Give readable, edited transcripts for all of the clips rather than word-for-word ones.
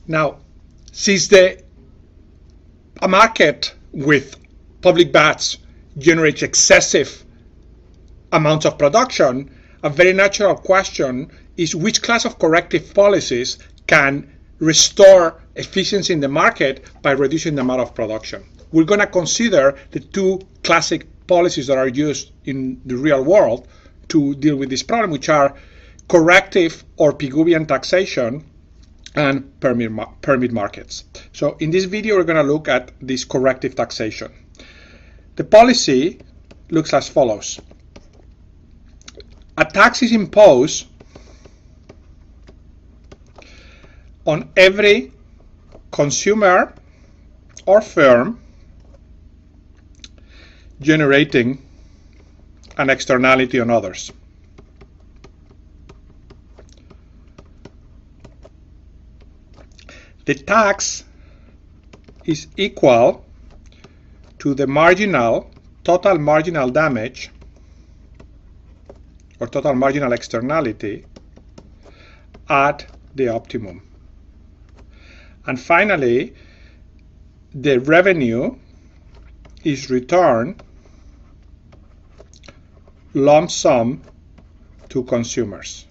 Now, since a market with public baths generates excessive amounts of production, a very natural question is which class of corrective policies can restore efficiency in the market by reducing the amount of production. We're going to consider the two classic policies that are used in the real world to deal with this problem, which are corrective or Pigouvian taxation and permit markets. So in this video, we're going to look at this corrective taxation. The policy looks as follows. A tax is imposed on every consumer or firm generating an externality on others. The tax is equal to the total marginal damage or total marginal externality at the optimum. And finally, the revenue is returned lump sum to consumers.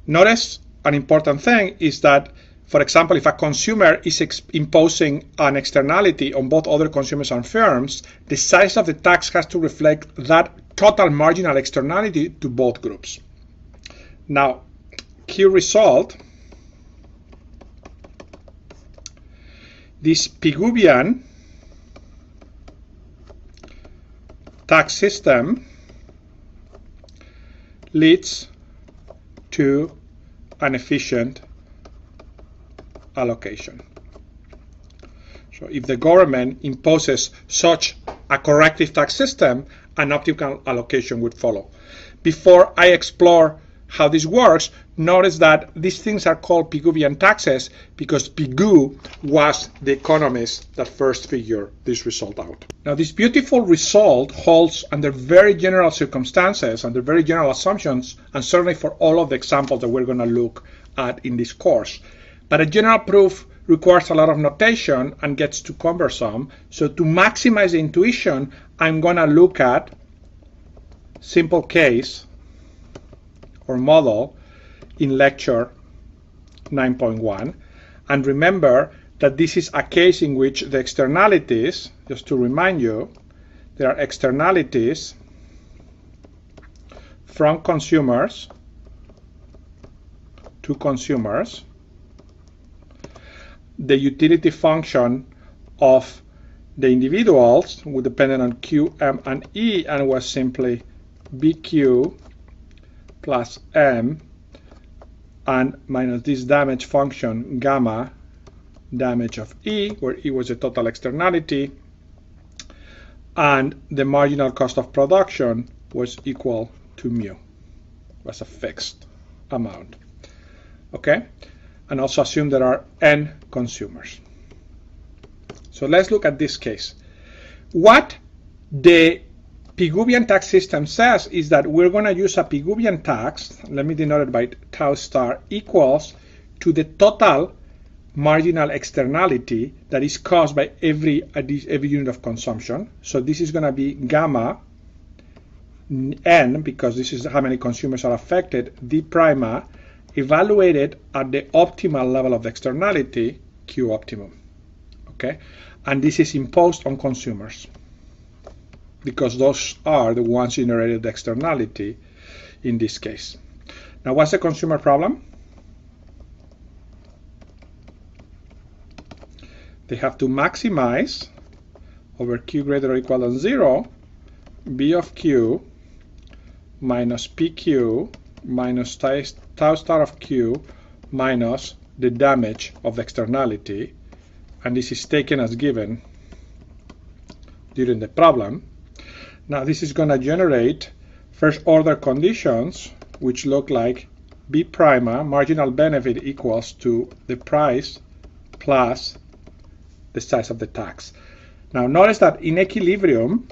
Notice an important thing is that, for example, if a consumer is imposing an externality on both other consumers and firms, the size of the tax has to reflect that total marginal externality to both groups. Now, key result, this Pigouvian tax system leads to an efficient allocation. So if the government imposes such a corrective tax system, an optimal allocation would follow. Before I explore how this works, notice that these things are called Pigouvian taxes because Pigou was the economist that first figured this result out. Now, this beautiful result holds under very general circumstances, under very general assumptions, and certainly for all of the examples that we're going to look at in this course. But a general proof requires a lot of notation and gets too cumbersome. So to maximize the intuition, I'm going to look at simple case or model in lecture 9.1. And remember that this is a case in which the externalities, just to remind you, there are externalities from consumers to consumers. The utility function of the individuals would depend on Q, M, and E, and was simply BQ plus M and minus this damage function gamma damage of E, where E was the total externality, and the marginal cost of production was equal to mu, was a fixed amount. Okay, and also assume there are n consumers. So let's look at this case. What the Pigouvian tax system says is that we're going to use a Pigouvian tax, let me denote it by tau star, equals to the total marginal externality that is caused by every unit of consumption. So this is going to be gamma n, because this is how many consumers are affected, d prima, evaluated at the optimal level of the externality, Q optimum. Okay, and this is imposed on consumers, because those are the ones generated the externality in this case. Now, what's the consumer problem? They have to maximize over Q greater or equal than 0, B of Q minus PQ minus tau star of Q minus the damage of the externality, and this is taken as given during the problem. Now this is going to generate first order conditions which look like B prima, marginal benefit, equals to the price plus the size of the tax. Now notice that in equilibrium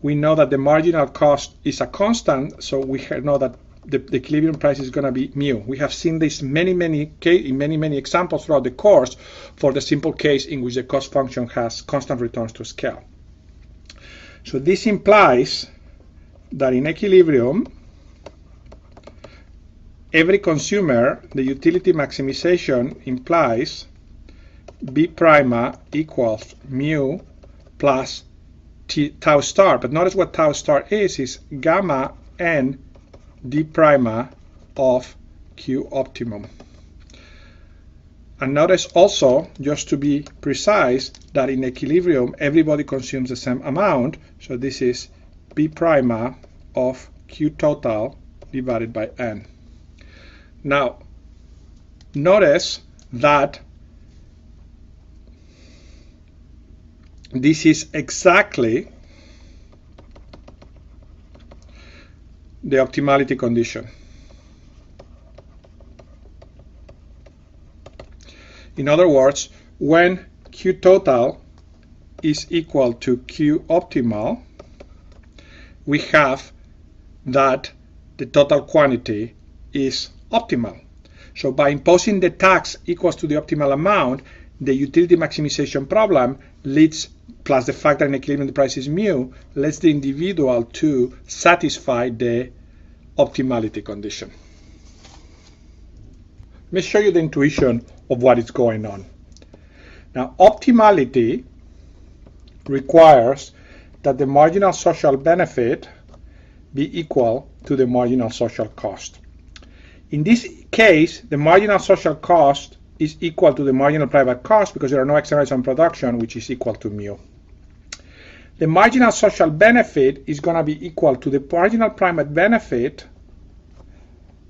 we know that the marginal cost is a constant, so we know that the equilibrium price is going to be mu. We have seen this in many examples throughout the course for the simple case in which the cost function has constant returns to scale. So this implies that in equilibrium, every consumer, the utility maximization implies B prima equals mu plus tau star. But notice what tau star is gamma n d prima of Q optimum. And notice also, just to be precise, that in equilibrium everybody consumes the same amount, so this is B prima of Q total divided by N. Now, notice that this is exactly the optimality condition. In other words, when Q total is equal to Q optimal, we have that the total quantity is optimal. So by imposing the tax equals to the optimal amount, the utility maximization problem leads, plus the fact that in equilibrium the price is mu, leads the individual to satisfy the optimality condition. Let me show you the intuition of what is going on. Now, optimality requires that the marginal social benefit be equal to the marginal social cost. In this case, the marginal social cost is equal to the marginal private cost because there are no externalities on production, which is equal to mu. The marginal social benefit is going to be equal to the marginal private benefit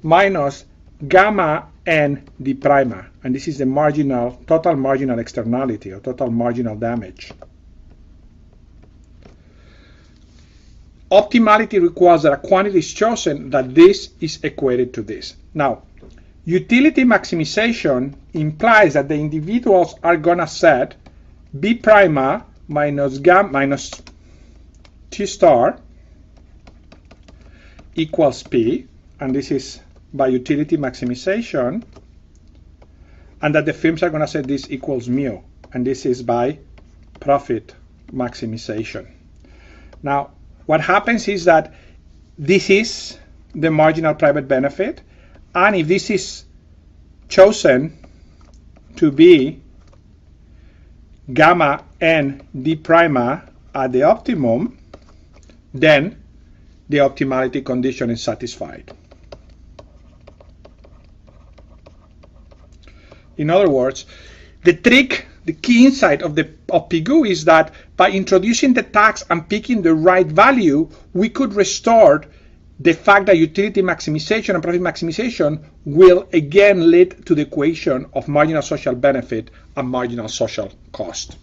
minus gamma n d prima, and this is the total marginal externality or total marginal damage. Optimality requires that a quantity is chosen that this is equated to this. Now, utility maximization implies that the individuals are going to set B prima minus T star equals P, and this is by utility maximization, and that the firms are going to set this equals mu, and this is by profit maximization. Now, what happens is that this is the marginal private benefit, and if this is chosen to be gamma n d prima at the optimum, then the optimality condition is satisfied. In other words, the key insight of Pigou is that by introducing the tax and picking the right value, we could restore the fact that utility maximization and profit maximization will again lead to the equation of marginal social benefit and marginal social cost.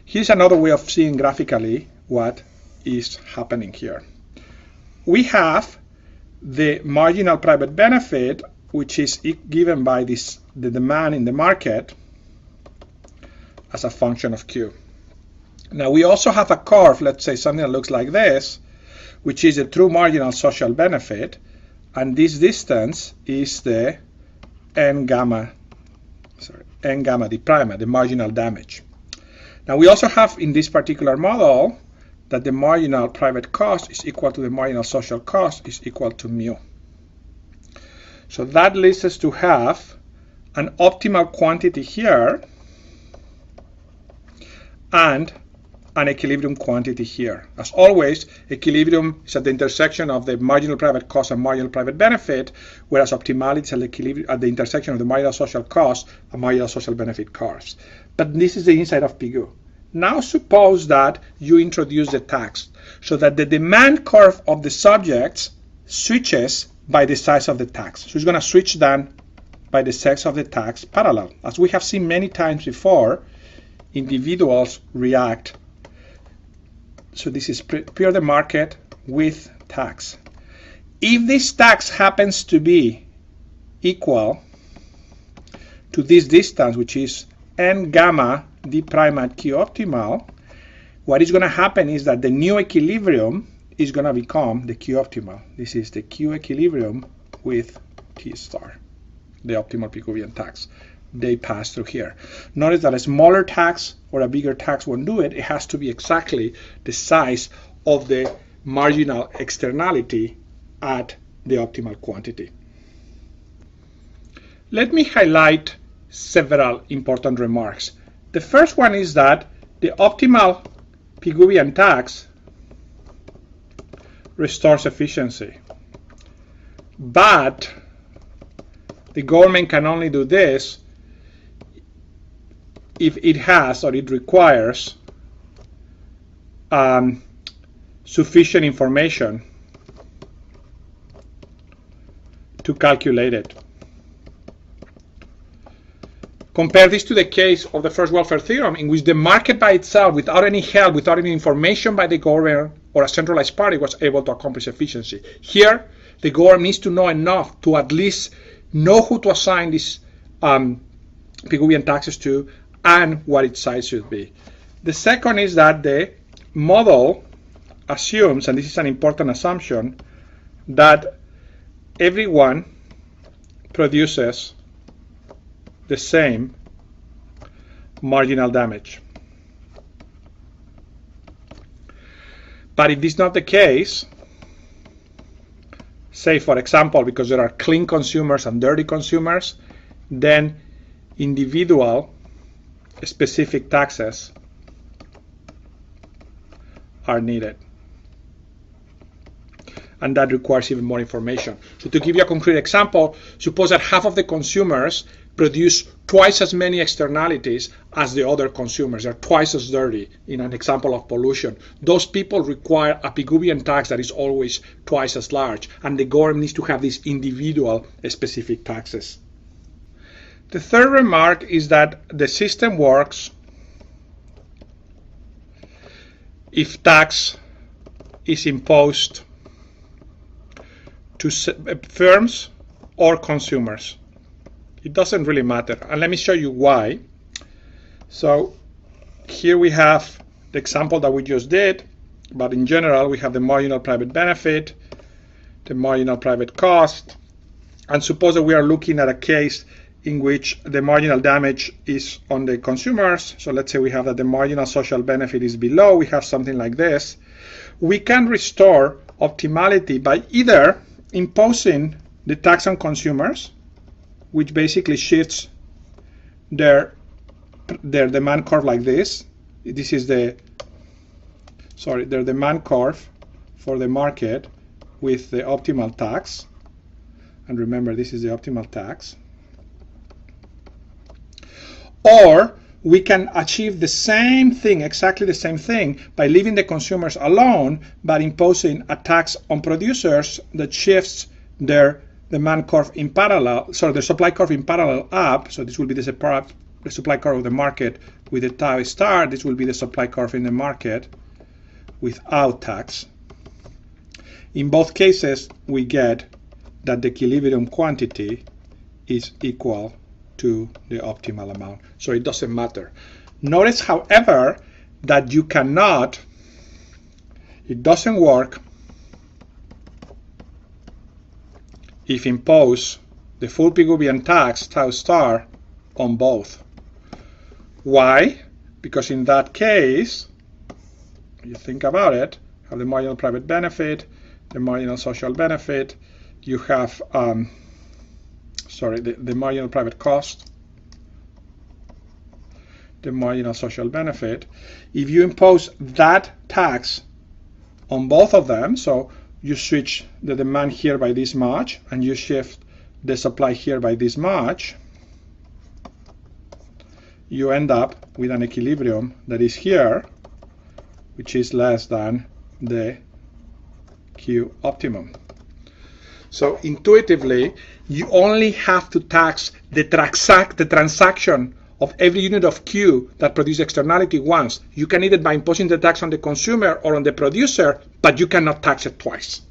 Here's another way of seeing graphically what is happening here. We have the marginal private benefit, which is given by the demand in the market as a function of Q. Now we also have a curve, let's say something that looks like this, which is a true marginal social benefit, and this distance is the n gamma d prima, the marginal damage. Now we also have in this particular model that the marginal private cost is equal to the marginal social cost is equal to mu. So that leads us to have an optimal quantity here and an equilibrium quantity here. As always, equilibrium is at the intersection of the marginal private cost and marginal private benefit, whereas optimality is at the intersection of the marginal social cost and marginal social benefit curves. But this is the insight of Pigou. Now suppose that you introduce the tax so that the demand curve of the subjects switches by the size of the tax. So it's going to switch then by the size of the tax parallel. As we have seen many times before, individuals react. So this is pure the market with tax. If this tax happens to be equal to this distance, which is n gamma d prime at Q optimal, what is going to happen is that the new equilibrium is going to become the Q optimal. This is the Q equilibrium with T star, the optimal Pigouvian tax. They pass through here. Notice that a smaller tax or a bigger tax won't do it. It has to be exactly the size of the marginal externality at the optimal quantity. Let me highlight several important remarks. The first one is that the optimal Pigouvian tax restores efficiency, but the government can only do this if it has or it requires sufficient information to calculate it. Compare this to the case of the first welfare theorem, in which the market by itself, without any help, without any information by the government or a centralized party, was able to accomplish efficiency. Here, the government needs to know enough to at least know who to assign these Pigouvian taxes to and what its size should be. The second is that the model assumes, and this is an important assumption, that everyone produces the same marginal damage. But if this is not the case, say for example, because there are clean consumers and dirty consumers, then individual specific taxes are needed. And that requires even more information. So to give you a concrete example, suppose that half of the consumers produce twice as many externalities as the other consumers. They're twice as dirty, in an example of pollution. Those people require a Pigouvian tax that is always twice as large, and the government needs to have these individual specific taxes. The third remark is that the system works if tax is imposed to firms or consumers. It doesn't really matter, and let me show you why. So here we have the example that we just did, but in general we have the marginal private benefit, the marginal private cost, and suppose that we are looking at a case in which the marginal damage is on the consumers. So let's say we have that the marginal social benefit is below. We have something like this. We can restore optimality by either imposing the tax on consumers, which basically shifts their demand curve like this. This is their demand curve for the market with the optimal tax. And remember, this is the optimal tax. Or we can achieve the same thing, exactly the same thing, by leaving the consumers alone, but imposing a tax on producers that shifts their demand curve in parallel, so the supply curve in parallel up. So this will be the supply curve of the market with the tau star. This will be the supply curve in the market without tax. In both cases, we get that the equilibrium quantity is equal to the optimal amount. So it doesn't matter. Notice, however, that you cannot, it doesn't work if impose the full Pigouvian tax, tau star, on both. Why? Because in that case, you think about it, have the marginal private benefit, the marginal social benefit, you have the marginal private cost, the marginal social benefit. If you impose that tax on both of them, so you switch the demand here by this much and you shift the supply here by this much, you end up with an equilibrium that is here, which is less than the Q optimum. So intuitively, you only have to tax the transaction of every unit of Q that produces externality once. You can either by imposing the tax on the consumer or on the producer, but you cannot tax it twice.